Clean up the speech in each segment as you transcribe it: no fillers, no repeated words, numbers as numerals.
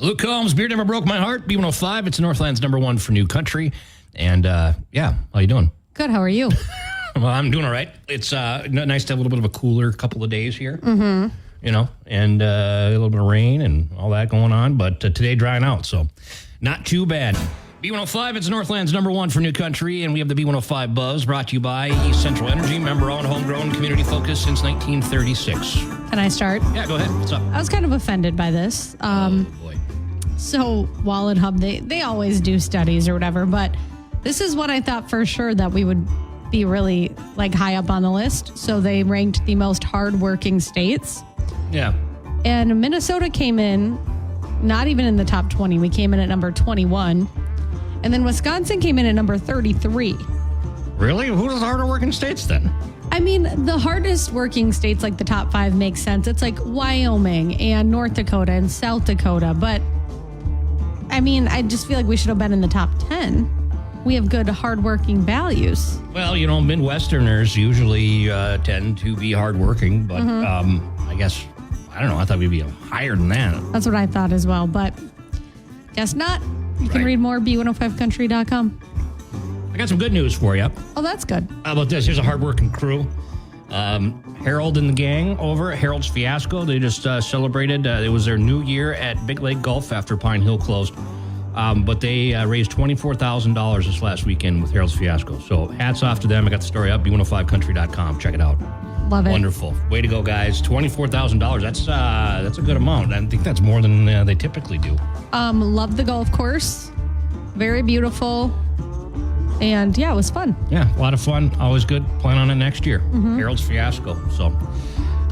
Luke Combs, Beer Never Broke My Heart, B105. It's Northland's #1 for New Country. And, how you doing? Good, how are you? Well, I'm doing all right. It's nice to have a little bit of a cooler couple of days here. Mm-hmm. And a little bit of rain and all that going on. But today drying out, so not too bad. B105, it's Northland's #1 for New Country, and we have the B105 Buzz brought to you by East Central Energy, member-owned, homegrown, community-focused since 1936. Can I start? Yeah, go ahead. What's up? I was kind of offended by this. Oh, boy. So Wallet Hub, they always do studies or whatever, but this is what I thought for sure that we would be really high up on the list. So they ranked the most hardworking states. Yeah. And Minnesota came in, not even in the top 20. We came in at number 21. And then Wisconsin came in at number 33. Really? Who are the harder working states then? I mean, the hardest working states, the top 5 makes sense. It's like Wyoming and North Dakota and South Dakota. But, I mean, I just feel like we should have been in the top 10. We have good, hardworking values. Well, Midwesterners usually tend to be hardworking, but I guess, I don't know, I thought we'd be higher than that. That's what I thought as well, but guess not. You can read more, b105country.com. I got some good news for you. Oh, that's good. How about this? Here's a hardworking crew. Harold and the gang over at Harold's Fiasco. They just celebrated. It was their new year at Big Lake Golf after Pine Hill closed. But they raised $24,000 this last weekend with Harold's Fiasco. So hats off to them. I got the story up, b105country.com. Check it out. Love it. Wonderful. Way to go, guys. $24,000. That's a good amount. I think that's more than they typically do. Love the golf course. Very beautiful. And yeah, it was fun. Yeah, a lot of fun. Always good. Plan on it next year. Harold's Fiasco. So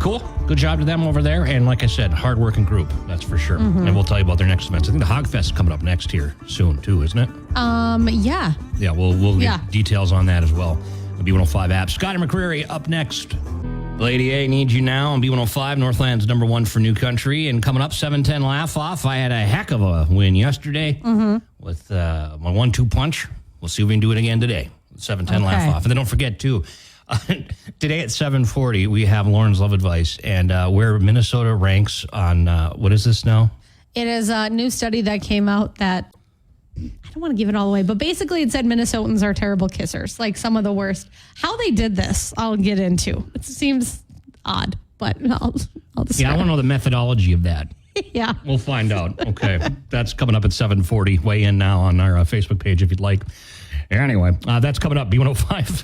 cool. Good job to them over there. And like I said, hardworking group. That's for sure. And we'll tell you about their next events. I think the Hog Fest is coming up next here soon too, isn't it? Yeah. Yeah, we'll get details on that as well. The B105 app. Scotty McCreary up next. Lady A needs you now on B105, Northland's #1 for New Country. And coming up, 710 Laugh Off. I had a heck of a win yesterday with my 1-2 punch. We'll see if we can do it again today. 710 Laugh Off. And then don't forget, too, today at 7:40, we have Lauren's Love Advice. And where Minnesota ranks on, what is this now? It is a new study that came out that, I don't want to give it all away, but basically it said Minnesotans are terrible kissers, some of the worst. How they did this, I'll get into. It seems odd, but I'll describe. Yeah, I want to know the methodology of that. Yeah. We'll find out. Okay. That's coming up at 7:40. Weigh in now on our Facebook page if you'd like. Anyway, that's coming up. B105.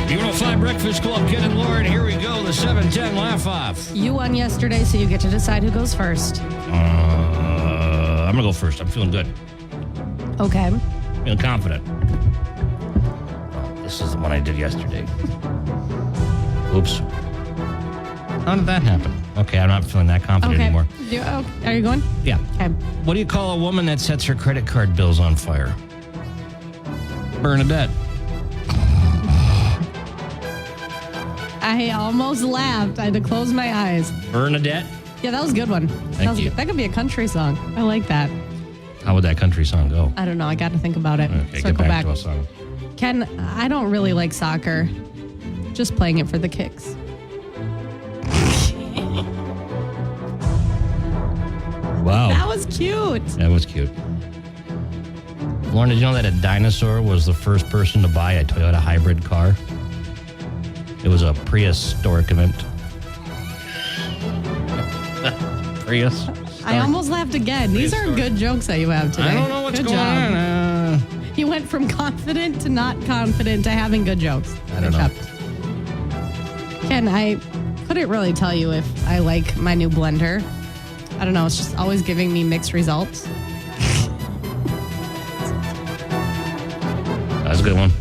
B105 Breakfast Club, Ken and Lauren. Here we go. The 710 Laugh Off. You won yesterday, so you get to decide who goes first. I'm going to go first. I'm feeling good. Okay. Feeling confident. This is the one I did yesterday. Oops. How did that happen? Okay, I'm not feeling that confident anymore. Are you going? Yeah. Okay. What do you call a woman that sets her credit card bills on fire? Bernadette. I almost laughed. I had to close my eyes. Bernadette? Yeah, that was a good one. Thank you. That could be a country song. I like that. How would that country song go? I don't know. I got to think about it. Okay, Circle get back to a song. Ken, I don't really like soccer. Just playing it for the kicks. Wow. That was cute. That was cute. Lauren, did you know that a dinosaur was the first person to buy a Toyota hybrid car? It was a prehistoric event. Prius. I almost laughed again. These are good jokes that you have today. I don't know what's good going job. on. You went from confident to not confident to having good jokes. I don't know. Ken, I couldn't really tell you if I like my new blender. I don't know. It's just always giving me mixed results. That was a good one.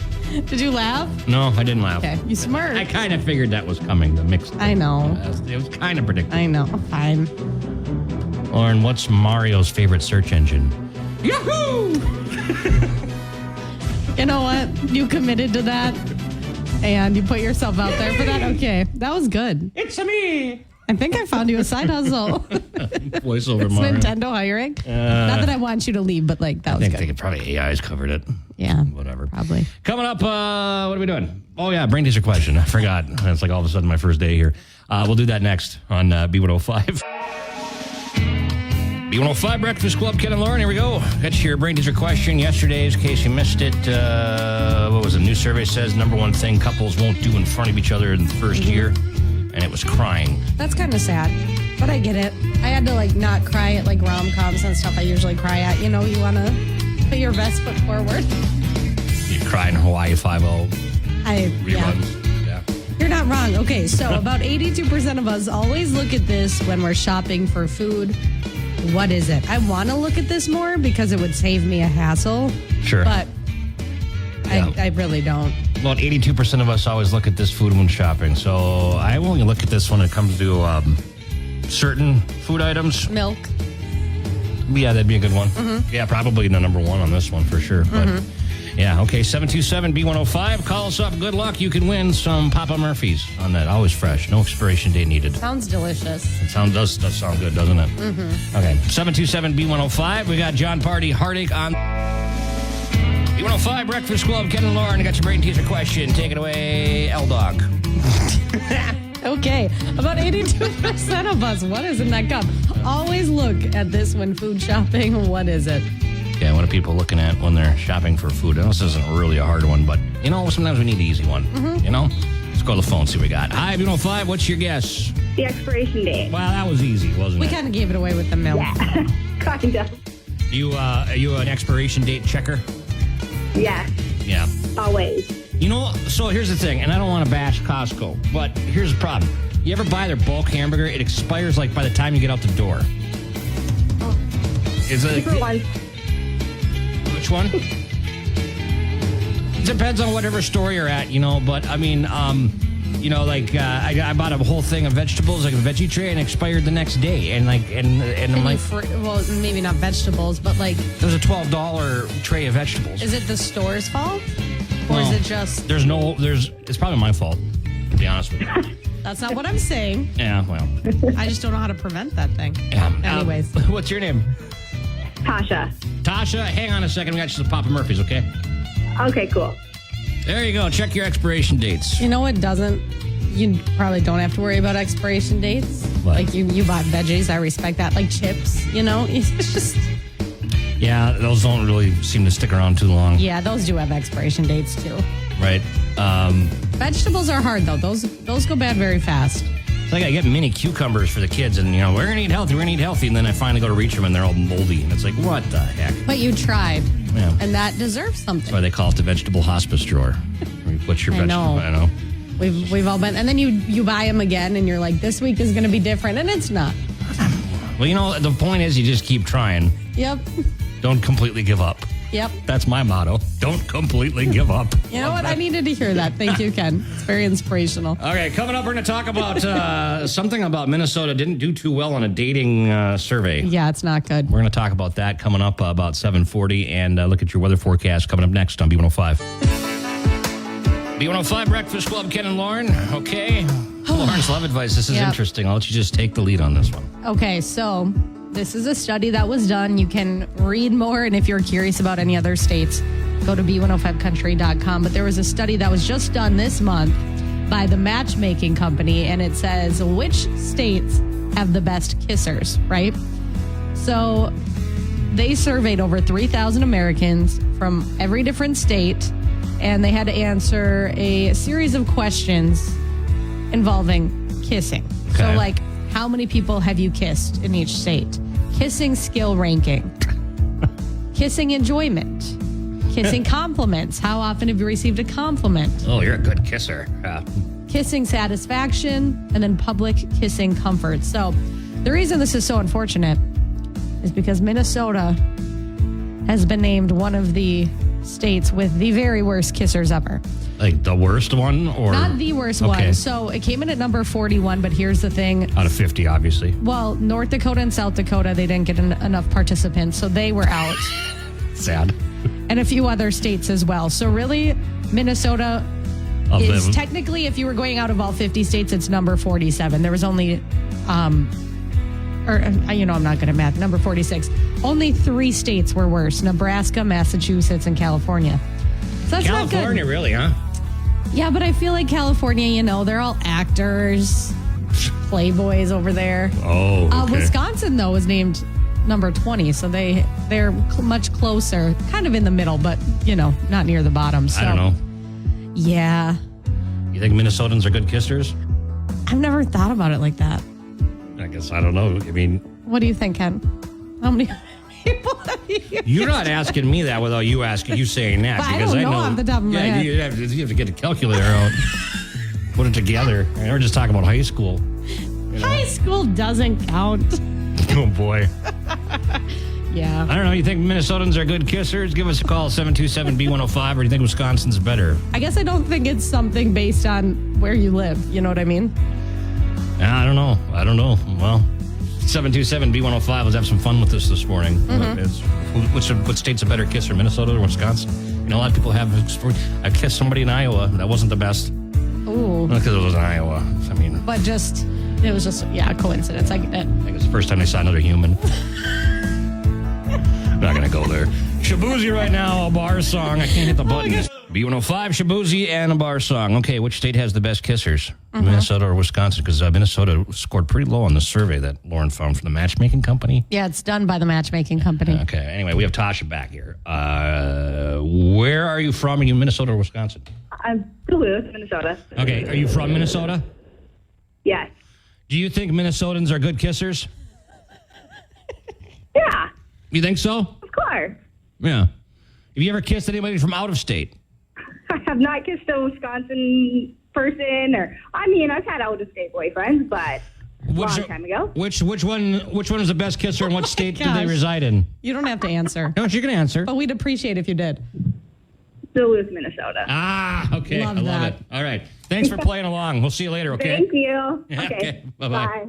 Did you laugh? No, I didn't laugh. Okay, you smart. I kind of figured that was coming, the mixed thing. I know. It was kind of predictable. I know. Fine. Lauren, what's Mario's favorite search engine? Yahoo! You know what? You committed to that, and you put yourself out there for that. Okay, that was good. It's me. I think I found you a side hustle. Voiceover It's Mario. Nintendo hiring. Not that I want you to leave, but that was good. I think probably AI's covered it. Yeah. Whatever. Probably. Coming up, what are we doing? Oh, yeah, brain teaser question. I forgot. It's all of a sudden my first day here. We'll do that next on B105. B105 Breakfast Club, Ken and Lauren. Here we go. Got your brain teaser question yesterday's, in case you missed it. What was it? A new survey says number one thing couples won't do in front of each other in the first year, and it was crying. That's kind of sad, but I get it. I had to not cry at rom-coms and stuff I usually cry at. You want to put your best foot forward. You cry in Hawaii 5-0 Yeah. reruns. Yeah. You're not wrong. Okay, so about 82% of us always look at this when we're shopping for food. What is it? I want to look at this more because it would save me a hassle. Sure. But Yeah. I really don't. About 82% of us always look at this food when shopping. So I only look at this when it comes to certain food items. Milk. Yeah, that'd be a good one. Yeah, probably the number one on this one for sure. But yeah, okay, 727-B105. Call us up. Good luck. You can win some Papa Murphy's on that. Always fresh. No expiration date needed. Sounds delicious. It does sound good, doesn't it? Okay, 727-B105. We got John Party Heartache on B105 Breakfast Club. Ken and Lauren, got your brain teaser question. Take it away, L-Dog. Okay, about 82% of us, what is in that cup? Always look at this when food shopping. What is it? Yeah, what are people looking at when they're shopping for food? I know this isn't really a hard one, but, sometimes we need the easy one, Let's go to the phone, see what we got. Hi, B105, what's your guess? The expiration date. Well, that was easy, wasn't We it? kind of gave it away with the milk. Yeah, kind of. Are you an expiration date checker? Yes, Yeah. always. So here's the thing, and I don't want to bash Costco, but here's the problem. You ever buy their bulk hamburger, it expires by the time you get out the door. Is it? Different ones. Which one? It depends on whatever store you're at, but I mean, I bought a whole thing of vegetables, like a veggie tray, and it expired the next day. And I'm like, Well, maybe not vegetables, but it was a $12 tray of vegetables. is it the store's fault? Or is No. it just... It's probably my fault, to be honest with you. That's not what I'm saying. Yeah, well. I just don't know how to prevent that thing. Yeah. Anyways. What's your name? Tasha. Tasha, hang on a second. We got you some Papa Murphy's, okay? Okay, cool. There you go. Check your expiration dates. You know what doesn't? You probably don't have to worry about expiration dates. What? You bought veggies. I respect that. Like chips, It's just... Yeah, those don't really seem to stick around too long. Yeah, those do have expiration dates, too. Right? Vegetables are hard, though. Those go bad very fast. It's like I get mini cucumbers for the kids, and, we're going to eat healthy, and then I finally go to reach them, and they're all moldy. And it's like, what the heck? But you tried. Yeah. And that deserves something. That's why they call it the vegetable hospice drawer. Where you put your I vegetable. know. I know. We've all been... And then you buy them again, and you're like, this week is going to be different. And it's not. Well, the point is you just keep trying. Yep. Don't completely give up. Yep. That's my motto. Don't completely give up. You know what? I needed to hear that. Thank you, Ken. It's very inspirational. Okay, coming up, we're going to talk about something about Minnesota didn't do too well on a dating survey. Yeah, it's not good. We're going to talk about that coming up about 7:40, and look at your weather forecast coming up next on B105. B105 Breakfast Club, Ken and Lauren. Okay. Lauren's love advice. This is interesting. I'll let you just take the lead on this one. Okay, so this is a study that was done. You can read more, and if you're curious about any other states, go to b105country.com. But there was a study that was just done this month by the matchmaking company, and it says which states have the best kissers, right? So they surveyed over 3,000 Americans from every different state, and they had to answer a series of questions involving kissing. Okay. So, how many people have you kissed in each state? Kissing skill ranking. Kissing enjoyment. Kissing compliments. How often have you received a compliment? Oh, you're a good kisser. Kissing satisfaction, and then public kissing comfort. So the reason this is so unfortunate is because Minnesota has been named one of the states with the very worst kissers ever. Like the worst one? Or Not the worst Okay. one. So it came in at number 41, but here's the thing. Out of 50, obviously. Well, North Dakota and South Dakota, they didn't get enough participants, so they were out. Sad. And a few other states as well. So really, Minnesota Of is them. technically, if you were going out of all 50 states, it's number 47. There was only, I'm not good at math, number 46. Only 3 states were worse: Nebraska, Massachusetts, and California. So that's not California, good. really, huh? Yeah, but I feel like California, they're all actors, playboys over there. Oh, okay. Wisconsin, though, was named number 20. So they're much closer, kind of in the middle, but, not near the bottom. So, I don't know. Yeah. You think Minnesotans are good kissers? I've never thought about it like that. I guess I don't know. I mean, What do you think, Ken? How many people have you? you're not asking me that without you saying that. But I because don't know off the top of my head. You have to get a calculator out, put it together. And we're just talking about high school. High school doesn't count. Oh, boy. Yeah. I don't know. You think Minnesotans are good kissers? Give us a call, 727-B105, or do you think Wisconsin's better? I guess I don't think it's something based on where you live. You know what I mean? I don't know. Well, 727-B105. Let's have some fun with this morning. What state's a better kisser, Minnesota or Wisconsin? A lot of people have. I kissed somebody in Iowa. That wasn't the best. Ooh. Because it was in Iowa. I mean, But it was just, a coincidence. I get it. I think it's the first time they saw another human. Not going to go there. Shabuzi right now, a bar song. I can't hit the button. B105, Shabuzi, and a bar song. Okay, which state has the best kissers? Minnesota or Wisconsin? Because Minnesota scored pretty low on the survey that Lauren found from the matchmaking company. Yeah, it's done by the matchmaking company. Okay, anyway, we have Tasha back here. Where are you from? Are you Minnesota or Wisconsin? I'm Duluth, Minnesota. Okay, are you from Minnesota? Yes. Do you think Minnesotans are good kissers? Yeah, You think so? of course. Yeah. Have you ever kissed anybody from out of state? I have not kissed a Wisconsin person, I've had out-of-state boyfriends, but long time ago. Which one is the best kisser and what state do they gosh. reside in? You don't have to answer. No, you can answer. But we'd appreciate if you did. Duluth, Minnesota. Ah, okay. Love I love that. it. All right. Thanks for playing along. We'll see you later, okay? Thank you. Yeah, Okay. okay. Bye-bye. Bye.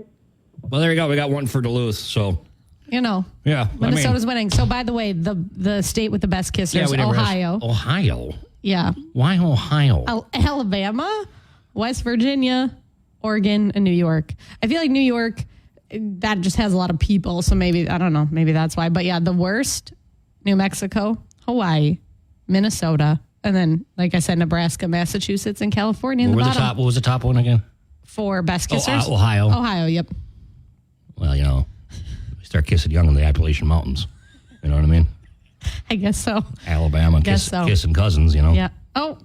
Well, there you go. We got one for Duluth, so yeah. Minnesota's winning. So, by the way, the state with the best kissers, we never asked- Ohio. Ohio? Yeah. Why Ohio? Alabama, West Virginia, Oregon, and New York. I feel like New York, that just has a lot of people. So maybe, I don't know, maybe that's why. But yeah, the worst, New Mexico, Hawaii, Minnesota, and then, like I said, Nebraska, Massachusetts, and California in the bottom. What was the top one again? For best kissers? Ohio. Ohio, yep. Well, we start kissing young in the Appalachian Mountains. You know what I mean? I guess so. Alabama, kissing cousins, Yeah. Oh,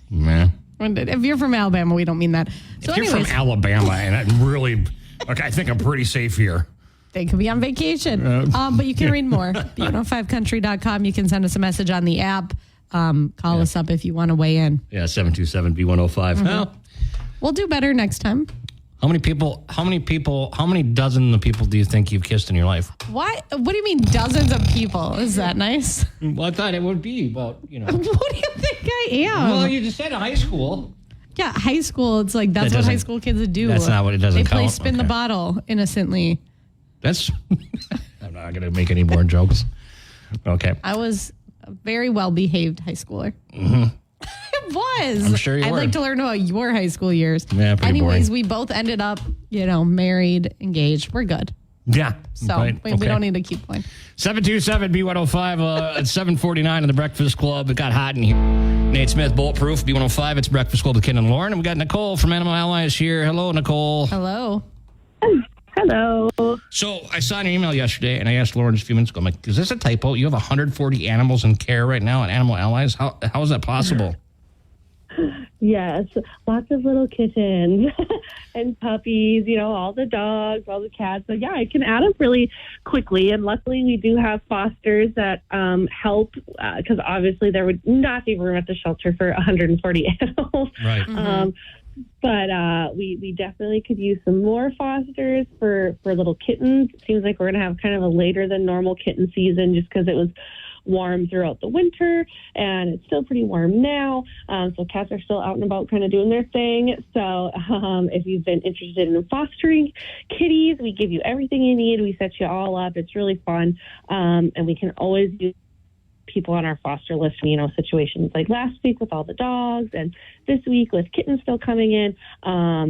Man. if you're from Alabama, we don't mean that. So If you're from Alabama, and I'm really, I think I'm pretty safe here. they could be on vacation. But you can read more. B105country.com. You can send us a message on the app. Call us up if you want to weigh in. Yeah, 727-B105. Well, We'll do better next time. how many dozen of people do you think you've kissed in your life? What do you mean dozens of people? Is that nice? Well, I thought it would be about, What do you think I am? Well, you just said high school. Yeah, high school. It's like that's That what high doesn't- school kids do. that's not what it doesn't They play count? spin the Okay. bottle innocently. That's, I'm not going to make any more jokes. Okay. I was a very well behaved high schooler. It was. I'm sure you I'd were. like to learn about your high school years. Yeah, pretty Anyways, boring. we both ended up, married, engaged. We're good. Yeah. So right. we Okay. don't need to keep going. 727-B105 at 7:49 in the Breakfast Club. It got hot in here. Nate Smith, Bulletproof, B105. It's Breakfast Club with Ken and Lauren. And we got Nicole from Animal Allies here. Hello, Nicole. Hello. Hello. So I saw an email yesterday, and I asked Lauren just a few minutes ago, I'm like, is this a typo? You have 140 animals in care right now at Animal Allies? How is that possible? Yes, lots of little kittens and puppies, all the dogs, all the cats. So, yeah, it can add up really quickly. And luckily, we do have fosters that help because obviously there would not be room at the shelter for 140 animals. Right. But we definitely could use some more fosters for little kittens. It seems like we're going to have kind of a later than normal kitten season just because it was warm throughout the winter, and it's still pretty warm now. So cats are still out and about kind of doing their thing. So if you've been interested in fostering kitties, we give you everything you need. We set you all up. It's really fun. And we can always use people on our foster list, situations like last week with all the dogs and this week with kittens still coming in.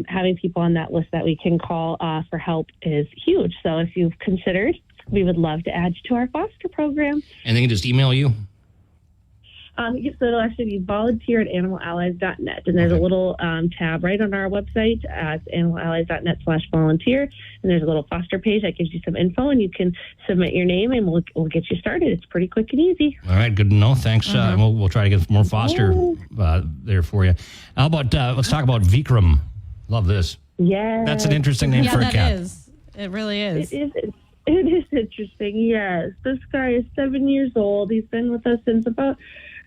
Having people on that list that we can call for help is huge. So if you've considered, we would love to add you to our foster program. And they can just email you? So it'll actually be volunteer at animalallies.net. And there's a little tab right on our website at animalallies.net/volunteer. And there's a little foster page that gives you some info, and you can submit your name, and we'll get you started. It's pretty quick and easy. All right, good to know. Thanks. We'll try to get more foster there for you. How about, let's talk about Vikram. Love this. Yeah. That's an interesting name for a cat. Yeah, that is. It really is. It is interesting, yes. This guy is 7 years old. He's been with us since about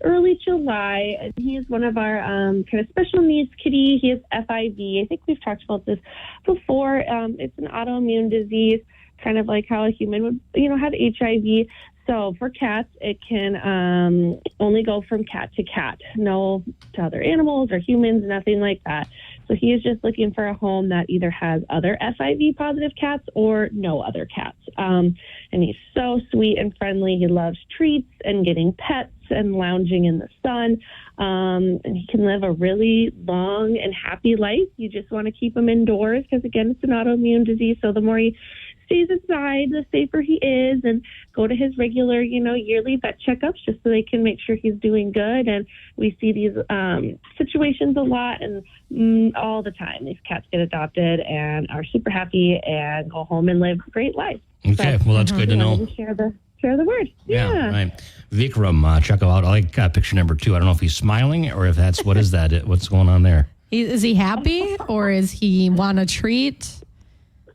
early July, and he is one of our kind of special needs kitty. He has FIV. I think we've talked about this before. It's an autoimmune disease, kind of like how a human would, have HIV. So for cats, it can only go from cat to cat, no to other animals or humans, nothing like that. So he is just looking for a home that either has other FIV positive cats or no other cats. And he's so sweet and friendly. He loves treats and getting pets and lounging in the sun. And he can live a really long and happy life. You just want to keep him indoors because, again, it's an autoimmune disease. So the more he stays inside, the safer he is, and go to his regular, yearly vet checkups just so they can make sure he's doing good. And we see these situations a lot and all the time. These cats get adopted and are super happy and go home and live a great life. Okay, well, that's good to know. Share the word. Yeah. Right. Vikram, check him out. I like picture number 2. I don't know if he's smiling or if that's, what is that? What's going on there? Is he happy or is he want a treat?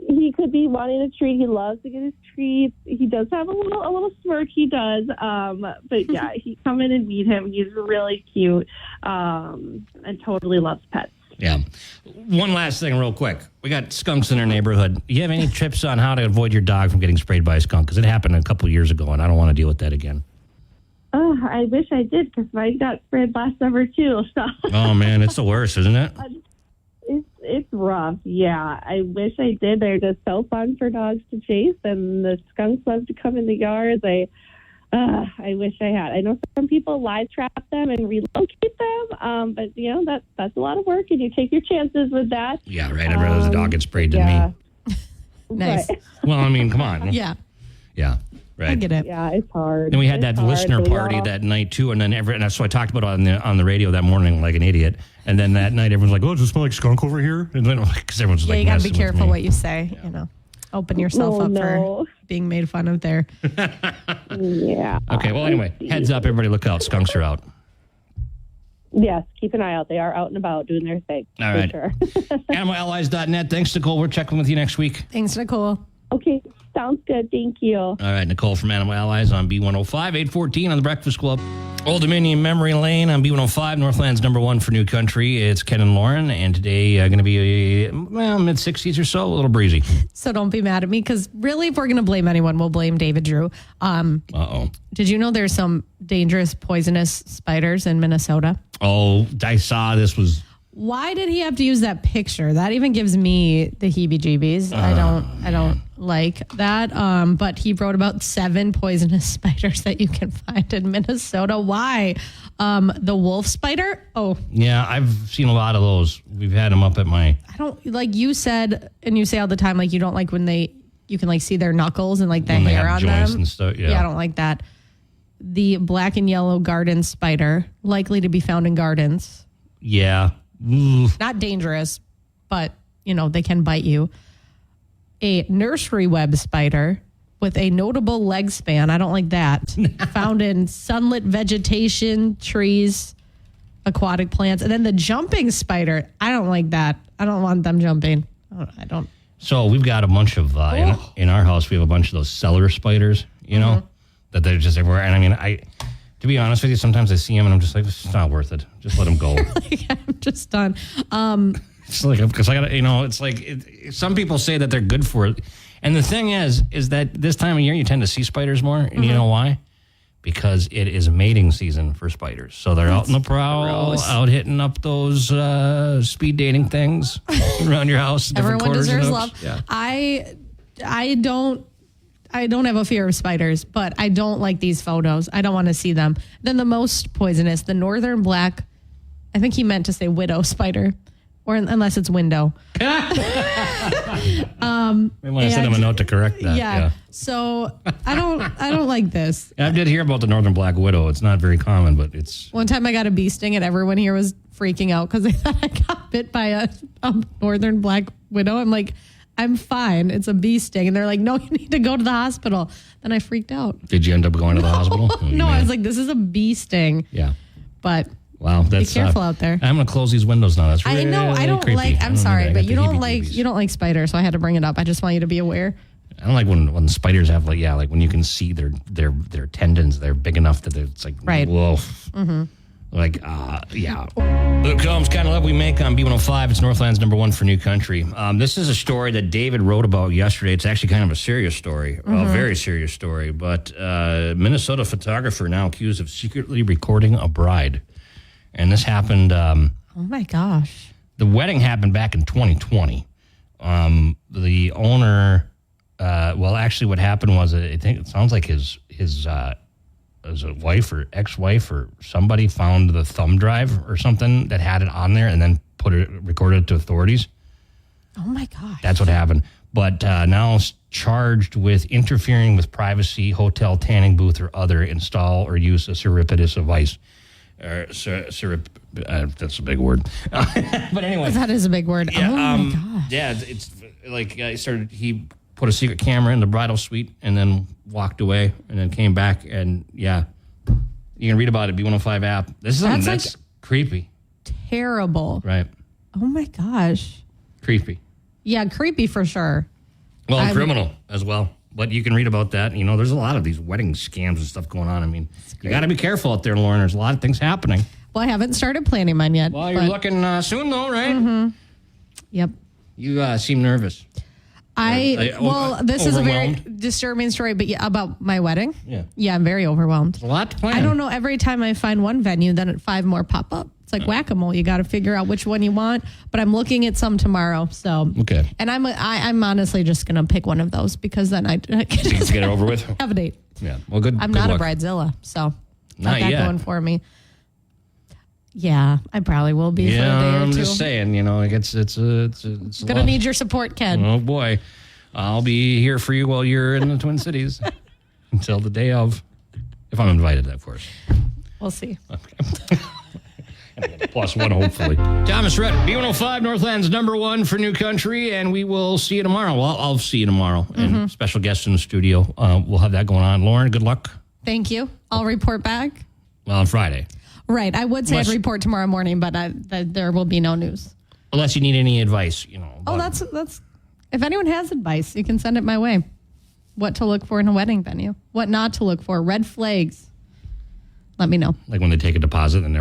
He could be wanting a treat. He loves to get his treats. He does have a little smirk. He does. But yeah, he come in and meet him. He's really cute and totally loves pets. Yeah. One last thing real quick. We got skunks in our neighborhood. Do you have any tips on how to avoid your dog from getting sprayed by a skunk? Because it happened a couple years ago, and I don't want to deal with that again. Oh, I wish I did because mine got sprayed last summer too. So. Oh, man, it's the worst, isn't it? It's rough. Yeah, I wish I did. They're just so fun for dogs to chase, and the skunks love to come in the yards. I wish I had. I know some people live trap them and relocate them, but that's a lot of work, and you take your chances with that. Yeah, right. I'd rather the dog get sprayed than me. Nice. Right. Well, I mean, come on. Yeah. Yeah. Right. I get it. Yeah, it's hard. And we had that listener party that night too, and then and so I talked about it on the radio that morning like an idiot. And then that night, everyone's like, "Oh, does it smell like skunk over here?" And then because everyone's like, you got to be careful what you say. Yeah. Open yourself up for being made fun of there. Yeah. Okay. Well, anyway, heads up, everybody, look out. Skunks are out. Yes, keep an eye out. They are out and about doing their thing. All right. Sure. AnimalAllies.net. Thanks, Nicole. We're checking with you next week. Thanks, Nicole. Okay, sounds good. Thank you. All right, Nicole from Animal Allies on B105, 814 on the Breakfast Club. Old Dominion Memory Lane on B105, Northland's number 1 for New Country. It's Ken and Lauren, and today going to be mid-60s or so, a little breezy. So don't be mad at me, because really, if we're going to blame anyone, we'll blame David Drew. Uh-oh. Did you know there's some dangerous, poisonous spiders in Minnesota? Oh, I saw this was... Why did he have to use that picture? That even gives me the heebie-jeebies. I don't like that. But he wrote about 7 poisonous spiders that you can find in Minnesota. Why? The wolf spider? Oh. Yeah, I've seen a lot of those. We've had them up at my... I don't, like you said, and you say all the time, like you don't like when you can like see their knuckles and like the hair on them. And stuff, yeah, I don't like that. The black and yellow garden spider, likely to be found in gardens. Yeah. Not dangerous, but, they can bite you. A nursery web spider with a notable leg span. I don't like that. Found in sunlit vegetation, trees, aquatic plants. And then the jumping spider. I don't like that. I don't want them jumping. I don't. So we've got a bunch of, in our house, we have a bunch of those cellar spiders, that they're just everywhere. And I mean, to be honest with you, sometimes I see them and I'm just like, it's not worth it. Just let them go. I'm just done. It's like, because I got to, it's like, some people say that they're good for it. And the thing is that this time of year, you tend to see spiders more. And you know why? Because it is mating season for spiders. So they're out in the prowl, out hitting up those speed dating things around your house. Everyone deserves love. Yeah. I don't have a fear of spiders, but I don't like these photos. I don't want to see them. Then the most poisonous, the northern black, I think he meant to say widow spider, or unless it's window. We want to send him a note to correct that. Yeah. So I don't like this. I did hear about the northern black widow. It's not very common, but it's... One time I got a bee sting and everyone here was freaking out because they thought I got bit by a northern black widow. I'm like, I'm fine. It's a bee sting. And they're like, no, you need to go to the hospital. Then I freaked out. Did you end up going to the hospital? Oh, no, I was like, this is a bee sting. Yeah. But wow, that's be careful out there. I'm going to close these windows now. That's really I know. I don't creepy. like. I'm sorry, but you don't heebie-jeebies. like spiders, so I had to bring it up. I just want you to be aware. I don't like when spiders have like when you can see their tendons. They're big enough that it's like Right. whoa. Mm-hmm. Like yeah. Luke Combs, Kind of Love We Make on B105. It's Northland's number one for New Country. This is a story that David wrote about yesterday. It's actually kind of a serious story, a very serious story. But Minnesota photographer now accused of secretly recording a bride, and this happened. Oh my gosh! The wedding happened back in 2020. The owner, well, actually, what happened was I think it sounds like his as a wife or ex-wife or somebody found the thumb drive or something that had it on there and then recorded it to authorities. Oh my gosh! That's what happened. But now it's charged with interfering with privacy, hotel tanning booth, or other install or use a surreptitious device. That's a big word. But anyway. That is a big word. Yeah, oh my gosh. Yeah, it's like he put a secret camera in the bridal suite and then walked away and then came back and yeah. You can read about it, B105 app. This is something that's creepy. Terrible. Right. Oh my gosh. Creepy. Yeah, creepy for sure. Well, criminal as well. But you can read about that. You know, there's a lot of these wedding scams and stuff going on. I mean, you got to be careful out there, Lauren. There's a lot of things happening. Well, I haven't started planning mine yet. Well, you're looking soon, though, right? Mm-hmm. Yep. You seem nervous. This is a very disturbing story, but yeah, about my wedding. Yeah. Yeah, I'm very overwhelmed. There's a lot to plan. I don't know. Every time I find one venue, then 5 more pop up. It's like whack-a-mole. You got to figure out which one you want. But I'm looking at some tomorrow. So okay. And I'm honestly just gonna pick one of those because then I can just get it over with. Have a date. Yeah. Well, good. I'm good not luck. a bridezilla, so not got that yet. going for me. Yeah, I probably will be for a day or I'm two. just saying. You know, like it's Gonna need your support, Ken. Oh boy, I'll be here for you while you're in the Twin Cities until the day of, if I'm invited, of course. We'll see. Okay. +1, hopefully. Thomas Rhett, B105, Northland's number one for New Country, and we will see you tomorrow. Well, I'll see you tomorrow. And special guest in the studio. We'll have that going on. Lauren, good luck. Thank you. I'll report back. Well, on Friday. Right. I would say I'd report tomorrow morning, but there will be no news. Unless you need any advice, you know. Oh, that's. If anyone has advice, you can send it my way. What to look for in a wedding venue. What not to look for. Red flags. Let me know. Like when they take a deposit and